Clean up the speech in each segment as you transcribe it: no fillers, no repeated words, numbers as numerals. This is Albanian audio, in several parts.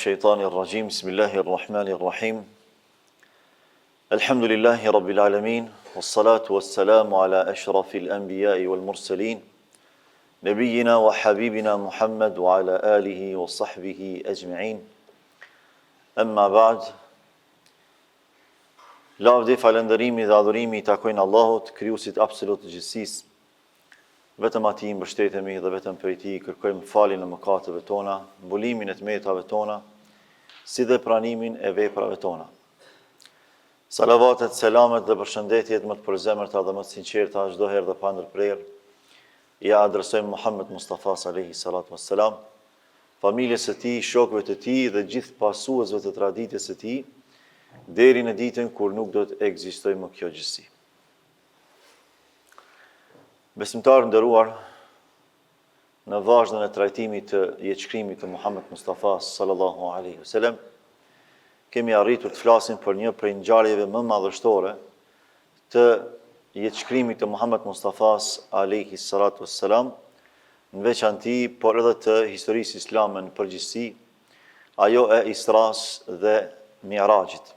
الشيطان الرجيم بسم الله الرحمن الرحيم الحمد لله رب العالمين والصلاة والسلام على أشرف الأنبياء والمرسلين نبينا وحبيبنا محمد وعلى آله وصحبه أجمعين أما بعد lavdi, falënderimi dhe adhurimi i takojnë Allahut, krijuesit absolut të gjithësisë. Vetëm atij mbështetemi dhe vetëm prej tij kërkojmë faljen e mëkateve tona, mbulimin e tmetave tona, si dhe pranimin e veprave tona. Salavatet, selamet dhe përshëndetjet më të përzemërta dhe më të sinqerta çdo herë dhe pa ndërprerje ja adresojmë Muhammed Mustafa alayhi salatu wassalam, familjes së tij, shokëve të tij dhe gjithë pasuesve të traditës së tij, deri në ditën kur nuk do të ekzistojë më kjo gjësi. Besimtarë nderuar, në vazhdën e trajtimit të jetëshkrimit të Muhammed Mustafa sallallahu alaihi wasallam, kemi arritur të flasim për një prej ngjarjeve më madhështore të jetëshkrimit të Muhammed Mustafa alaihi salatu wassalam, në veçanti, por edhe të historisë islame në përgjithësi, ajo e Isras dhe Mi'rajit.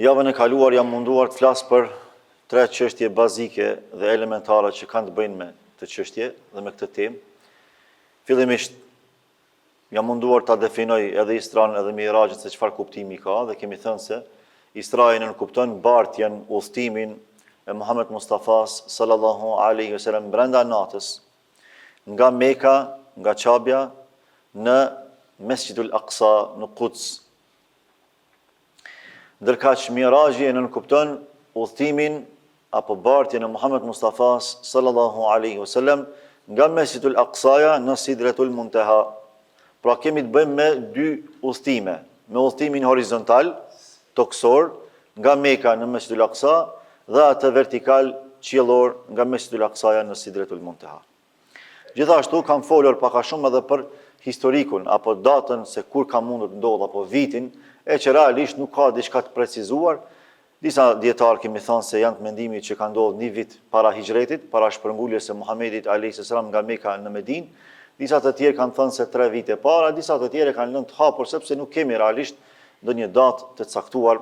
Javën e kaluar jam munduar të flas për tre çështje bazike dhe elementare që kanë të bëjnë me këtë çështje dhe me këtë temë. Fillimisht jam munduar ta definoj edhe Isran edhe Mi'rajin se çfarë kuptimi ka dhe kemi thënë se Isra'i nënkupton bartjen, udhëtimin e Muhammed Mustafas sallallahu alaihi wasallam brenda natës nga Mekka, nga Qabja në Mesjidul Aqsa në Quds. Ndërka që Mi'raji e nënkupton udhëtimin apo bartjen e Muhammed Mustafas sallallahu alaihi wasallam nga Mesjidul Aqsaja në Sidratul Muntaha. Pra kemi të bëjmë me dy udhëtime, me udhëtimin horizontal, toksor, nga Mekka në Mesjidul Aqsa dhe atë vertikal qiellor nga Mesjidul Aqsaja në Sidratul Muntaha. Gjithashtu kam folur pak a shumë edhe për historikun apo datën se kur ka mundur të ndodhë apo vitin, e që realisht nuk ka diçka të precizuar. Disa dietarë kemi thënë se janë të mendimit që ka ndodhur një vit para hijretit, para shpërnguljes së Muhamedit alayhis salam nga Mekka në Medinë. Disa të tjerë kanë thënë se 3 vite para, disa të tjerë kanë lënë të hapur sepse nuk kemi realisht ndonjë datë të caktuar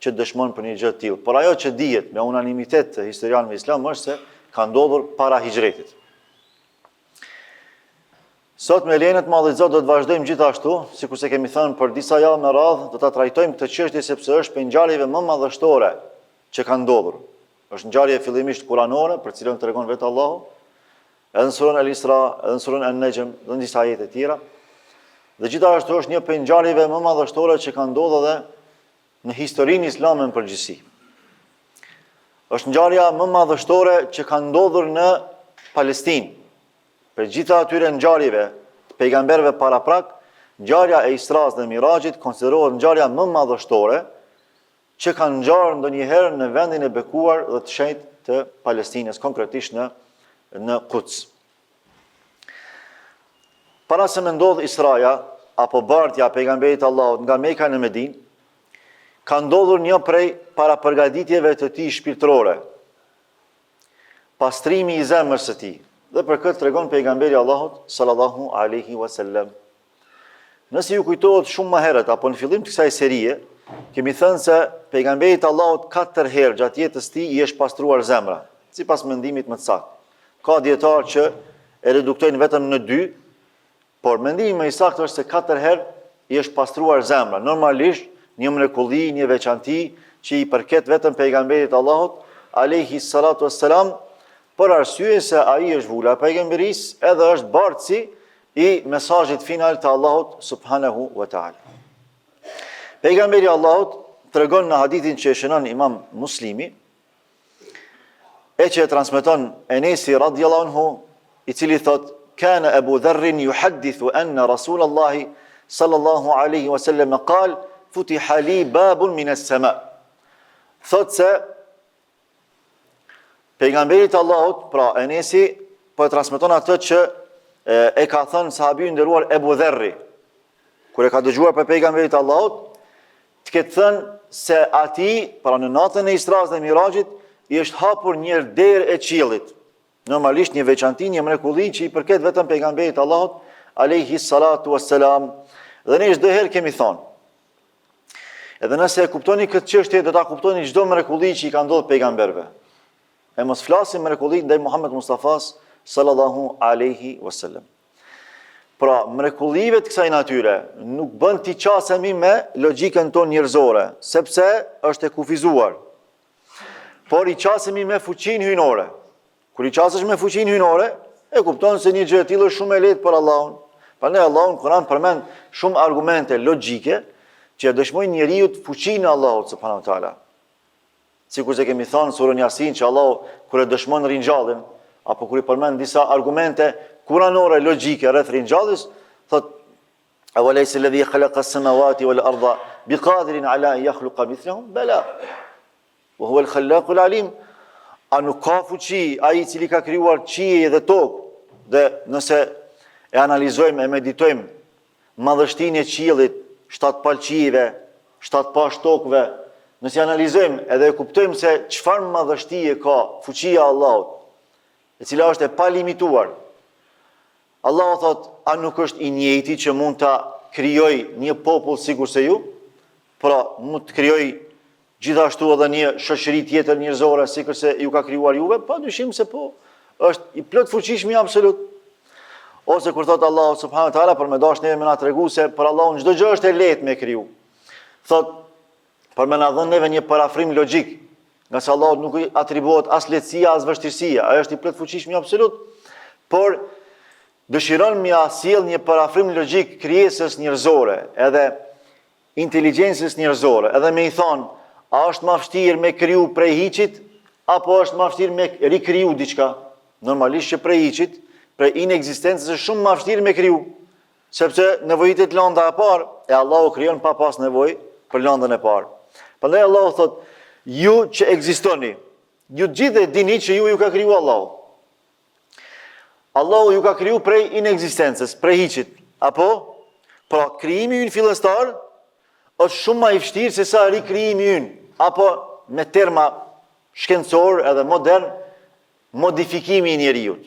që dëshmon për një gjë të tillë. Por ajo që dihet me unanimitet të historianëve islam është se ka ndodhur para hijretit. Sot me lejen e Madhit Zot do të vazhdojmë gjithashtu, sikur se kemi thënë për disa javë me radhë, do ta trajtojmë këtë çështje sepse është për ngjarjeve më madhështore që kanë ndodhur. Është ngjarje fillimisht kuranore, për cilën tregon vetë Allahu, edhe në surën Al-Isra, edhe në surën An-Najm dhe në disa ajete tjera. Dhe gjithashtu është një për ngjarjeve më madhështore që kanë ndodhur edhe në historinë islame në përgjithësi. Është ngjarja më madhështore që kanë ndodhur në Palestinë. Për gjitha atyre ngjarjeve të pejgamberëve paraprak, ngjarja e Isras dhe Mi'rajit konsiderohet ngjarja më madhështore që kanë ngjarë ndonjëherë në vendin e bekuar dhe të shenjtë të Palestinës, konkretisht në Quds. Para se me ndodh Israja apo bartja e pejgamberit Allahut nga Mekka në Medinë, ka ndodhur një prej parapërgatitjeve të tij shpirtërore, pastrimi i zemrës së tij. Dhe për këtë tregon pejgamberi Allahut sallallahu alaihi wasallam. Nëse ju kujtohet shumë më herët apo në fillim të kësaj serie, kemi thënë se pejgamberit Allahut 4 herë gjatë jetës tij i është pastruar zemra, sipas mendimit më të saktë. Ka dietarë që e reduktojnë vetëm në 2, por mendimi më i saktë është se 4 herë i është pastruar zemra. Normalisht një mrekulli, një veçanti që i përket vetëm pejgamberit Allahut alaihi salatu wassalam, për arsye se ai është vula e pejgamberisë, edhe është bartësi i mesazhit final të Allahut subhanahu wa taala. Pejgamberi Allahut tregon në hadithin që e shënon Imam Muslimi, e që e transmeton Enesi radhiyallahu anhu, i cili thot: "Kana Abu Dharr yuhaddithu anna Rasulullahi sallallahu alaihi wasallam qal futiha li babun min as-sama." Thot se pejgamberit Allahut, pra Enesi, po e transmeton atë që e ka thënë sahabiu nderuar Abu Dharri, kur e ka dëgjuar për pejgamberit Allahut, të ketë thënë se ati, pra në natën e Isras dhe Mi'rajit, i është hapur një derë e qiellit. Normalisht një veçanti, një mrekulli që i përket vetëm pejgamberit Allahut alayhi salatu wassalam. Dhe ne çdo herë kemi thonë, edhe nëse e kuptoni këtë çështje, do ta kuptoni çdo mrekulli që i ka ndodhur pejgamberëve. E mos flasim mrekulli ndaj Muhammed Mustafas sallallahu alaihi wasallam. Pra, mrekullive të kësaj natyre nuk bën t'i qasemi me logjikën tonë njerëzore, sepse është e kufizuar. Por i qasemi me fuqinë hyjnore. Kur i qasesh me fuqinë hyjnore, e kupton se një gjë e tillë është shumë e lehtë për Allahun. Prandaj Allahu në Kur'an përmend shumë argumente logjike që dëshmojnë njeriu fuqinë e Allahut subhanahu wa taala. Sikur se kemi thënë në surën Yasin që Allahu kur e dëshmon ringjalljen, apo kur i përmend disa argumente kuranore logjike rreth ringjalljes, thot awalaysa alladhi khalaqa as-samawati wal arda biqadirin ala an yakhluqa mithlahum bala wa huwa al-khallaqu al-alim. A nuk ka fuqi ai i cili ka krijuar qiellin dhe tokë? Dhe nëse e analizojmë e meditojmë madhështinë e qiellit, 7 palë qiellve, 7 pash tokëve, nëse analizojmë edhe e kuptojmë se çfarë madhështie ka fuqia e Allahut, e cila është e palimituar. Allahu thot, a nuk është i njëjti që mund ta krijoj një popull sikur se ju? Pra, mund të krijoj gjithashtu edhe një shoqëri tjetër njerëzore sikur se ju ka krijuar juve? Pa dyshim se po. Është i plot fuqishëm i absolut. Ose kur thot Allahu subhanahu wa taala për me dash neve me na tregu se për Allahun çdo gjë është e lehtë me kriju. Thot për me na dhënë neve një parafrim logjik, nga se Allahut nuk i atribuohet as lehtësia as vështirësia, ai është i plot fuqishëm i absolut, por dëshiron me sjell një parafrim logjik krijesës njerëzore, edhe inteligjencës njerëzore, edhe me i thonë, a është më vështirë me kriju prej hiçit apo është më vështirë me rikriju diçka? Normalisht që prej hiçit, prej inekzistencës është shumë më vështirë me kriju, sepse nevojitet lënda e parë, e Allahu krijon pa pas nevojë për lëndën e parë. Prandaj Allahu thot, ju që ekzistoni, ju gjithë e dini që ju ka kriju Allahu. Allahu ju ka kriju prej inekzistencës, prej hiçit, apo? Pra, krijimi ynë fillestar është shumë më i vështirë se sa rikrijimi ynë, apo me terma shkencor edhe modern, modifikimi i njeriut.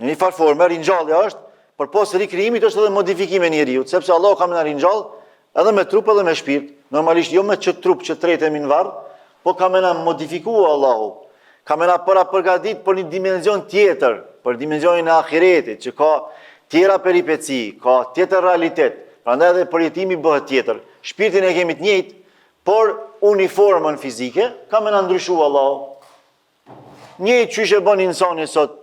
Në një farë forme, ringjallja është, përpos rikrijimit është edhe modifikimi i njeriut, sepse Allahu ka më na ringjall edhe me trup edhe me shpirt. Normalisht jo me ç't trup që tretemi në varr, po ka më na modifikuar Allahu. Ka më na përgatit për një dimension tjetër, për dimensionin e ahiretit, që ka tjera peripeci, ka tjetër realitet. Prandaj edhe përjetimi bëhet tjetër. Shpirtin e kemi të njëjtë, por uniformën fizike ka më na ndryshuar Allahu. Një çysh e bën insani sot,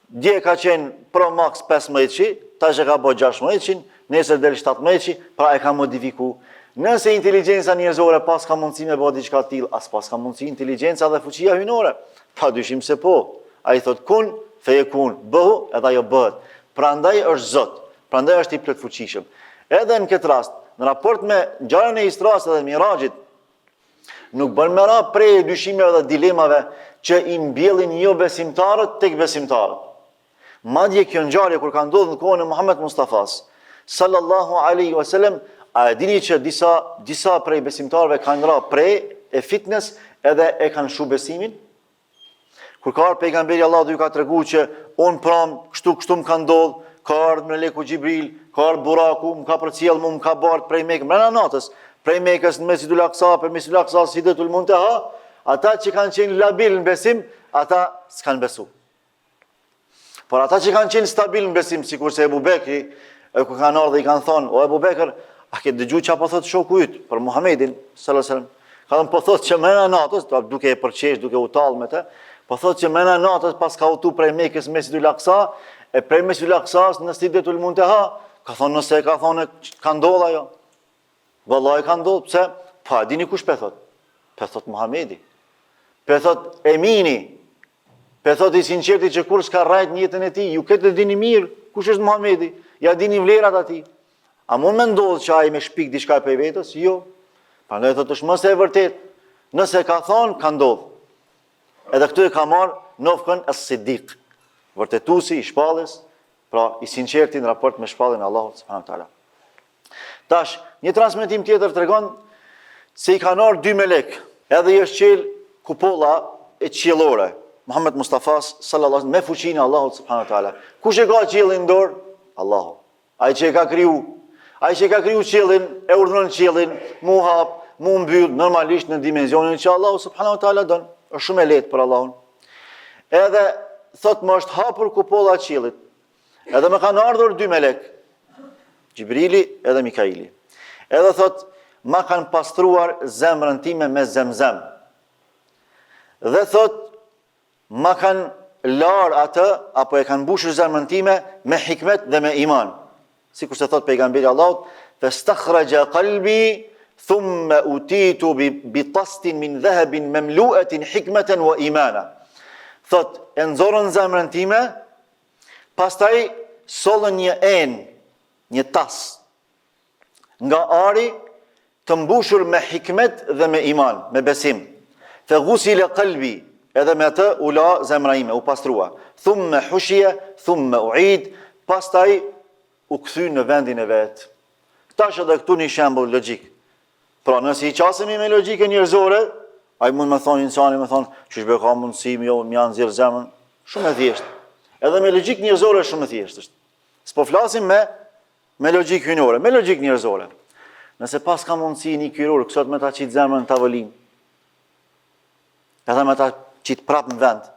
dje ka qenë Pro Max 15-shi, tash e ka bë 16-shin, nesër del 17-shi, pra e ka modifikuar. Nëse inteligjenca njerëzore pas ka mundësi me bëj diçka të tillë, as pas ka mundësi inteligjenca dhe fuqia hyjnore. Padyshim se po. Ai thot kun, feyekun, bëhu, edhe ajo bëhet. Prandaj është Zot, prandaj është i plot fuqishëm. Edhe në këtë rast, në raport me ngjarjen e Isras dhe Mirajit, nuk bën mëra prej dyshimeve dhe dilemave që i mbjellin jo besimtarët tek besimtarët. Madje kjo ngjarje kur ka ndodhur në kohën e Muhammed Mustafas sallallahu alaihi wasallam, a e dini që disa prej besimtarëve kanë ra prej e fitnes edhe e kanë shu besimin? Kur ka ardhur pejgamberi Allahut ju ka treguar që un pram kështu më ka ndodhur, ka ardhur meleku Xhibril, ka ardhur buraku, më ka përcjell më ka bardh prej Mekës, brenda natës, prej Mekës në Mesjidul Aqsa, për Mesjidul Aqsa Sidratul Muntaha, ata që kanë qenë labil në besim, ata s'kan besu. Por ata që kanë qenë stabil në besim, sikur se Ebu Bekri, kur kanë ardhur dhe i kanë thonë, o Ebu Bekër, a ke dëgjuar çfarë po thot shoku yt për Muhamedit sallallahu alaihi wasallam? Ka thënë po thot që mëna natës, duke e përqesh, duke u tallë me të, po thot që mëna natës pas ka udhëtu prej Mekës Mesjidul Aqsa, e prej Mesjidul Aqsas në Sidratul Muntaha, ka thonë nëse ka thonë ka ndodhur ajo. Vallahi ka ndodhur, pse? Pa dini kush pe thot? Pe thot Muhamedi. Pe thot Emini. Pe thot i sinqerti që kur s'ka rrajt në jetën e tij, ju këtë dini mirë kush është Muhamedi, ja dini vlerat atij. A mund me ndodhë që ai me shpik diçka për vetës? Jo. Prandaj thotë është mëse e vërtet. Nëse ka thonë, ka ndodhë. Edhe këtu e ka marrë nofkën as-Siddiq, vërtetuesi i shpalljes, pra i sinqerti në raport me shpalljen e Allahut subhanahu wa taala. Tash, një transmetim tjetër tregon se i kanë ardhur 2 melek, edhe i është qel kupolla e qiellore. Muhammed Mustafa sallallahu alaihi wasallam me fuqinë e Allahut subhanahu wa taala. Kush e ka qiellin në dorë? Allahu. Ai që e ka kriju, ai që e ka kriju qiellin, e urdhëron qiellin, mu hap, mu mbyll normalisht në dimenzionin që Allahu subhanahu wa taala don. Është shumë e lehtë për Allahun. Edhe thot më është hapur kupolla e qiellit. Edhe më kanë ardhur dy melek, Gjibrili edhe Mikaili. Edhe thot, ma kanë pastruar zemrën time me zemzem. Dhe thot, ma kanë larë atë, apo e kanë mbushur zemrën time me hikmet dhe me iman. Si kurse thot pejgamberi Allahut, fastakhraja qalbi thumma utitu bi tastin min dhahabin mamlu'atin hikmatan wa imana. Thot, e nxorën zemrën time, pastaj sollën një tas nga ari të mbushur me hikmet dhe me iman, me besim. Fe ghusila qalbi, edhe me atë u la zemra ime, u pastrua. Thumma hushia, thumma uid, pastaj u kthy në vendin e vet. Tash edhe këtu një shembull logjik. Pra nëse i qasemi me logjikën njerëzore, ai mund më thonë insani, më thonë, ç'është bëj ka mundësi jo më janë nxjerr zemrën, shumë e thjeshtë. Edhe me logjikë njerëzore shumë e thjeshtë është. S'po flasim me logjikë hyjnore, me logjikë njerëzore. Nëse pas ka mundësi një kirurg sot me ta qit zemrën në tavolinë, edhe me ta qit prapë në vend,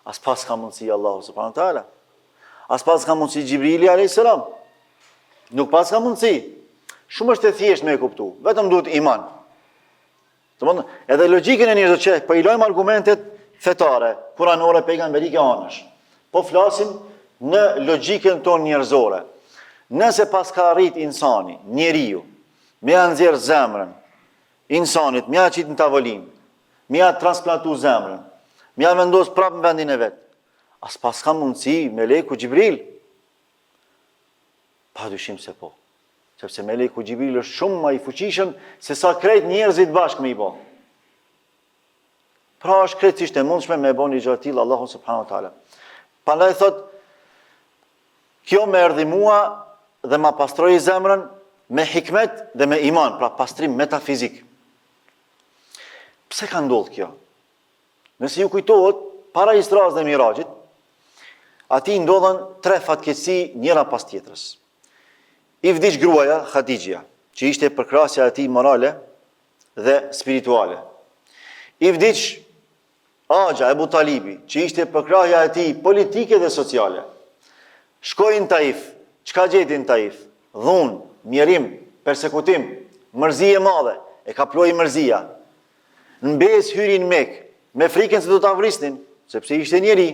as pas ka mundësi Allahu subhanahu wa taala. As pas ka mundësi Gjibrili alayhis salam. Nuk pas ka mundësi. Shumë është e thjeshtë me e kuptu, vetëm duhet iman. Edhe logjikën e njerëzve që po i lojmë argumentet fetare, kuranore, pejgamberike anash. Po flasim në logjikën tonë njerëzore. Nëse pas ka arrit insani, njeriu, me ja nxjerr zemrën, insanit, me ja qit në tavolinë, me ja transplantu zemrën, me ja vendos prapë në vendin e vet, as pas ka mundësi meleku Gjibril? Pa dyshim se po. Sepse meleku Gjibril është shumë më i fuqishëm se sa krejt njerëzit bashkë me i bë. Pra është krejtësisht e mundshme me e bë një gjë të tillë Allahu subhanahu wa taala. Prandaj thot, kjo më erdhi mua dhe ma pastroi zemrën me hikmet dhe me iman, pra pastrim metafizik. Pse ka ndodhur kjo? Nëse ju kujtohet, para Isras dhe Mirajit, ati ndodhen 3 fatkeqësi njëra pas tjetrës. I vdiq gruaja, Khadijja, që ishte përkrasja e tij morale dhe spirituale. I vdiq Axha, Ebu Talibi, që ishte përkrasja e tij politike dhe sociale. Shkojnë Taif, çka gjetin Taif? Dhunë, mjerim, persekutim, mërzi e madhe, e kaploi mërzia. Në besë hyrin Mekë, me frikën se do ta vrisnin, sepse ishte njeri,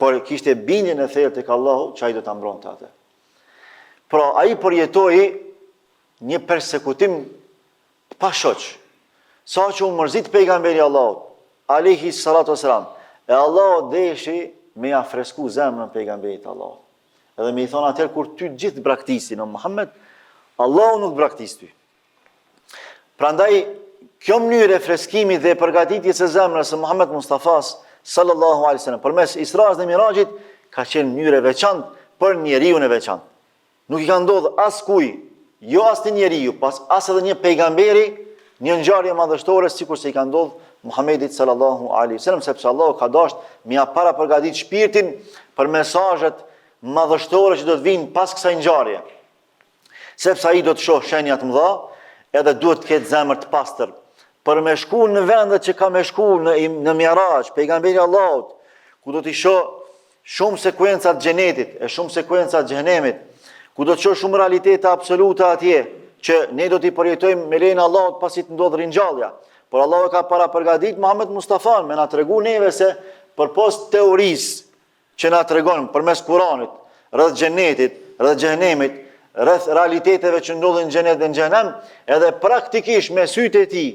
por kishte bindjen e thellë tek Allahu, që ai do ta mbronte atë. Pra, ai përjetoi një persekutim pa shoq. Sa që u mërzit pejgamberi Allahut, alayhi salatu wassalam, e Allahu deshi me ja fresku zemrën pejgamberit Allahut. Edhe me i thonë atëherë kur ty gjithë braktisin o Muhammed, Allahu nuk braktis ty. Prandaj, kjo mënyrë e freskimit dhe përgatitjes së zemrës së Muhammed Mustafas sallallahu alaihi wasallam përmes Isras dhe Mirajit ka qenë mënyrë e veçantë për njeriu e veçantë. Nuk i ka ndodhur askuj, jo as një njeriu, pas as edhe një pejgamberi, një ngjarje madhështore sikur se i ka ndodhur Muhamedit sallallahu alaihi wasallam, sepse Allahu ka dashur me ja para përgatit shpirtin për mesazhet madhështore që do të vinë pas kësaj ngjarje. Sepse ai do të shoh shenja të mëdha, edhe duhet të ketë zemër të pastër. Për me shku në vendet që ka me shku në Miraj, pejgamberi Allahut, ku do t'i shoh shumë sekuenca të xhenetit, e shumë sekuenca të xhenemit, ku do të shoh shumë realitete absolute atje, që ne do t'i përjetojmë me lejen e Allahut pasi të ndodhë ringjallja. Por Allahu ka para përgatit Muhammed Mustafa me na tregu neve se përpos teorisë që na tregon përmes Kuranit, rreth xhenetit, rreth xhenemit, rreth realiteteve që ndodhin në xhenet dhe në xhenem, edhe praktikisht me sytë e tij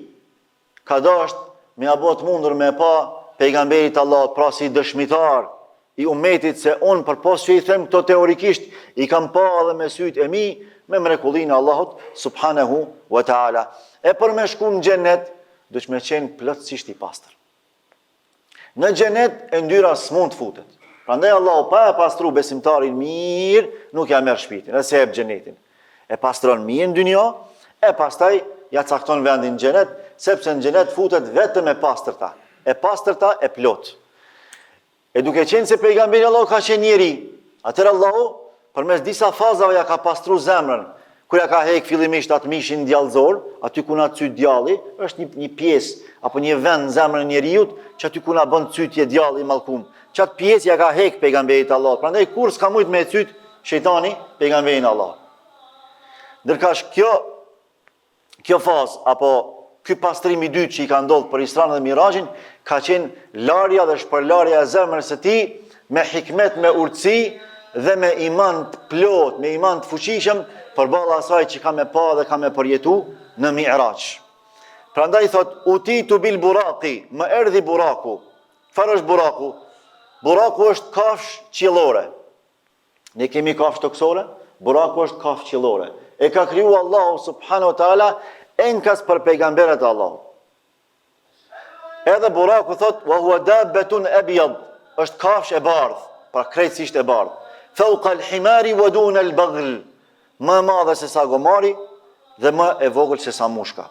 ka dashur me abot mundur me pa pejgamberit Allahut pra si dëshmitar i umetit se unë përpos që i them këto teorikisht i kam pa edhe me sytë e mi me mrekullinë e Allahut subhanahu wa taala. E për me shku në xhenet do të më qenë plotësisht i pastër. Në xhenet e ndyra s'mund të futet. Prandaj Allahu pa e pastru besimtarin mirë, nuk ja merr shpirtin, as e jep xhenetin. E pastron mirë në dynjë, e pastaj ja cakton vendin në xhenet, sepse në xhenet futet vetëm e pastërta e plot. E duke qenë se pejgamberi Allahu ka qenë njeri, atëherë Allahu përmes disa fazave ja ka pastru zemrën. Kur ja ka hek fillimisht atë mishin djallëzor, aty ku na cyt djalli, është një pjesë apo një vend në zemrën e njeriut që aty ku na bën cytje djalli i mallkum. Çat pjesë ja ka hek pejgamberit Allah. Prandaj kur s'ka mujt me cyt shejtani pejgamberin Allah. Ndërkash kjo fazë apo ky pastrim i dytë që i ka ndodhur për Isran dhe Mirajin ka qenë larja dhe shpërlarja e zemrës së tij me hikmet, me urtësi dhe me iman të plot, me iman të fuqishëm përballë asaj që ka me pa dhe ka me përjetu në Mi'raj. Prandaj thot utitu bil buraqi, më erdhi buraku. Çfarë është buraku? Buraku është kafsh qiellore. Ne kemi kafsh toksore, buraku është kafsh qiellore. E ka kriju Allahu subhanahu wa taala enkas për pejgamberet e Allahut. Edhe buraku thot wa huwa dabbatun abyad, është kafsh e bardhë, pra krejtësisht e bardhë. Fawqa al-himari wa duna al-baghl, më e madhe se sa gomari dhe më e vogël se sa mushka.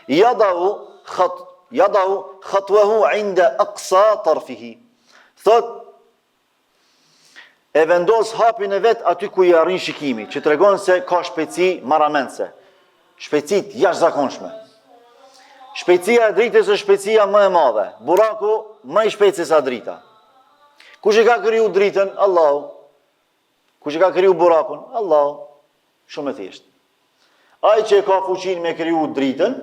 Yadahu khatwahu 'inda aqsa tarfihi. Thot e vendos hapin e vet aty ku i arrin shikimi, që tregon se ka shpejtësi marramendse. Shpejtësi jashtëzakonshme. Shpejtësia e dritës është shpejtësia më e madhe. Buraku më i shpejt se sa drita. Kush e ka kriju dritën? Allahu. Kush e ka kriju burakun? Allahu. Shumë e thjeshtë. Ai që ka fuqinë me kriju dritën,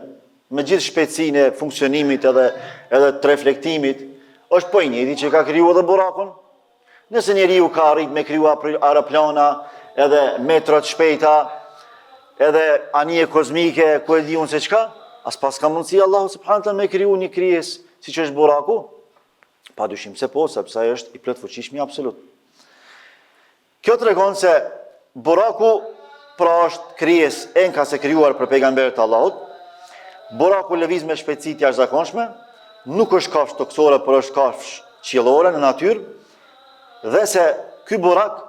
me gjithë shpejtësinë e funksionimit edhe të reflektimit, është po i njëjti që ka kriju edhe burakun. Nëse njeriu ka arrit me kriju aeroplana, edhe metrot shpejta, edhe anije kozmike, ku e di unë se çka, as pas ka mundësi Allahu subhanahu taala me kriju një krijesë siç është buraku? Padyshim se po, sepse ai është i plot fuqishëm i absolut. Kjo tregon se buraku pra është krijesë enkas e krijuar për pejgamberët e Allahut. Buraku lëviz me shpejtësi të jashtëzakonshme, nuk është kafsh toksore, por është kafsh qiellore në natyrë. Dhe se ky burak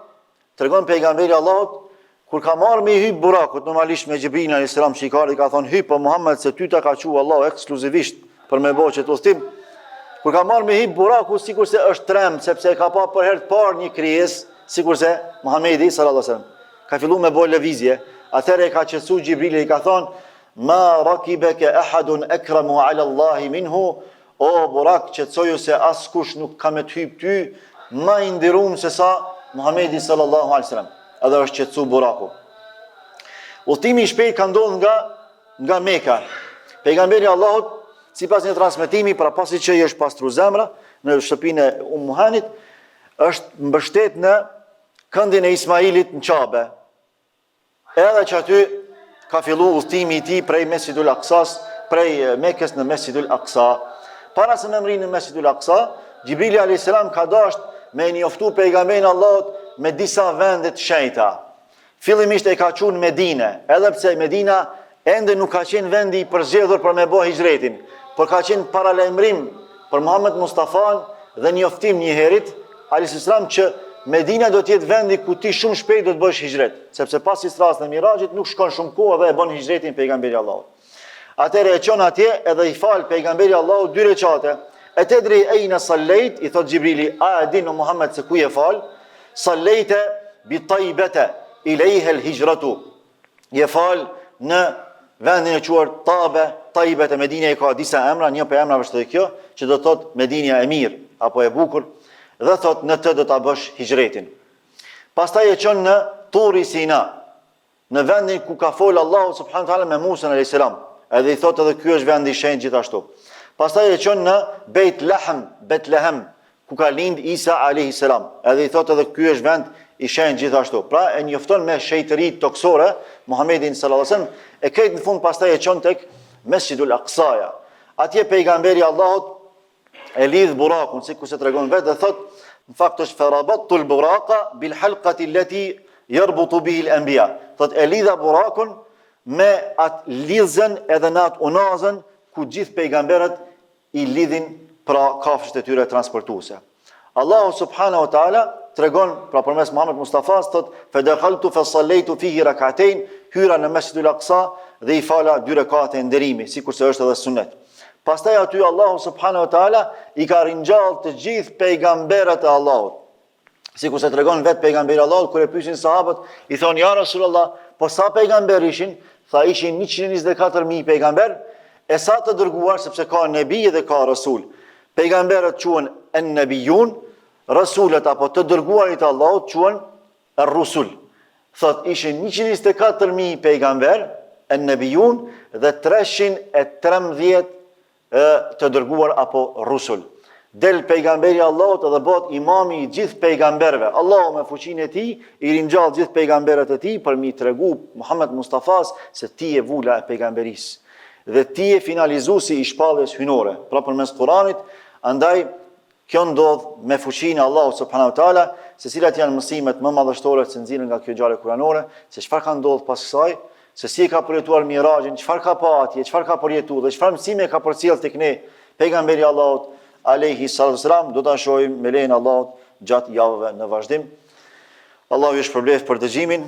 tregon pejgamberi Allahut kur ka marrë me hyp burakut, normalisht me Xhibrilin alayhis salam që i ka thonë hyp po Muhammed se ty ta ka thënë Allahu ekskluzivisht për me bëj çet udhtim. Kur ka marrë me hyp buraku sikur se është trem, sepse e ka pa për herë të parë një krijesë, sikur se Muhamedi sallallahu alaihi wasallam ka filluar me bëj lëvizje. Atëherë ka qetësuar Xhibrili i ka thonë ma rakibaka ahadun akramu ala Allahi minhu, o burak qetësoju se askush nuk ka me të hyp ty më i nderuar se sa Muhamedi sallallahu alaihi wasallam. Edhe është qetësu buraku. Udhtimi i shpejt ka ndodhur nga Mekka. Pejgamberi Allahut, sipas një transmetimi, para pasi që i është pastru zemra në shtëpinë e Muhanit, është mbështet në këndin e Ismailit në Qabe. Edhe që aty ka fillu udhtimi i tij prej Mesjidul Aqsas, prej Mekës në Mesjidul Aqsa. Para se me mrinë në Mesjidul Aqsa, Xhibrili alayhis salam ka dashur me njoftu pejgamberin Allahut me disa vende të shenjta. Fillimisht e ka thënë Medinë, edhe pse Medina ende nuk ka qenë vendi i përzgjedhur për me bëj hijretin, por ka qenë paralajmërim për Muhammed Mustafan dhe njoftim një herit alayhis salam që Medina do të jetë vendi ku ti shumë shpejt do të bësh hijret, sepse pas Isras dhe Mirajit nuk shkon shumë kohë dhe e bën hijretin pejgamberi Allahut. Atëherë e çon atje edhe i fal pejgamberi Allahut 2 recate. E tedri ejna sallejt, i thot Xhibrili, a e din o Muhammed se ku je fal? Sallejte bi tajbete, i lejhe l'hijratu. Je fal në vendin e quar Tabe, Tajbete, Medinja i ka disa emra, një për emra vështë dhe kjo, që do thot Medinja e mirë, apo e bukur, dhe thot në të do të bësh hijretin. Pastaj e qënë në Turi Sina, në vendin ku ka folë Allahu subhanahu wa taala me Musa alayhis salam, edhe i thot edhe ky është vendi i shenjtë gjithashtu. Pastaj e qënë në Betlehem, ku ka lind Isa alayhis salam, edhe i thot edhe ky është vend i shenjtë gjithashtu. Pra e njofton me shejtëri toksore Muhammedin sallallahu alaihi wasallam, e krejt në fund pastaj e çon tek Mesjidul Aqsaja. Atje pejgamberi Allahut e lidh burakun, sikur se tregon vetë dhe thot, në fakt është farabatul buraqa bil halqati allati yarbutu bihi al anbiya. Thot e lidha burakun me atë lidhjen edhe në atë unazën ku gjithë pejgamberët i lidhin pra kafshët e tyre transportuese. Allahu subhanahu wa taala tregon pra përmes Muhammed Mustafas thot fadakhaltu fa sallaytu fihi rak'atayn, hyra në Mesjidul Aqsa dhe i fala 2 rekate nderimi, sikur se është edhe sunet. Pastaj aty Allahu subhanahu wa taala i ka ringjall të gjithë pejgamberët e Allahut. Sikur se tregon vetë pejgamberi Allahut kur e pyesin sahabët, i thonë ja Rasulullah, po sa pejgamber ishin? Tha ishin 124.000 pejgamber, e sa të dërguar, sepse ka nebi dhe ka rasul. Pejgamberët quhen en-nabiyun, rasulet apo të dërguarit e Allahut quhen ar-rusul. Thot ishin 124.000 pejgamber, en-nabiyun dhe 313 të dërguar apo rusul. Del pejgamberi Allahut edhe bëhet imami i gjithë pejgamberëve. Allahu me fuqinë e tij i ringjall gjithë pejgamberët e tij për mi tregu Muhammed Mustafas se ti je vula e pejgamberisë dhe ti je finalizuesi i shpalljes hynore, pra përmes Kuranit. Andaj kjo ndodh me fuqinë e Allahut subhanahu wa taala, se cilat janë mësimet më madhështore që nxirren nga kjo ngjarje kuranore, se çfarë ka ndodhur pas kësaj, se si e ka përjetuar Mirajin, çfarë ka pa atje, çfarë ka përjetuar dhe çfarë mësime ka përcjell tek ne pejgamberi Allahut alayhi salatu wasalam. Do ta shohim me lejen e Allahut gjatë javëve në vazhdim. Allahu ju shpërblet për dëgjimin.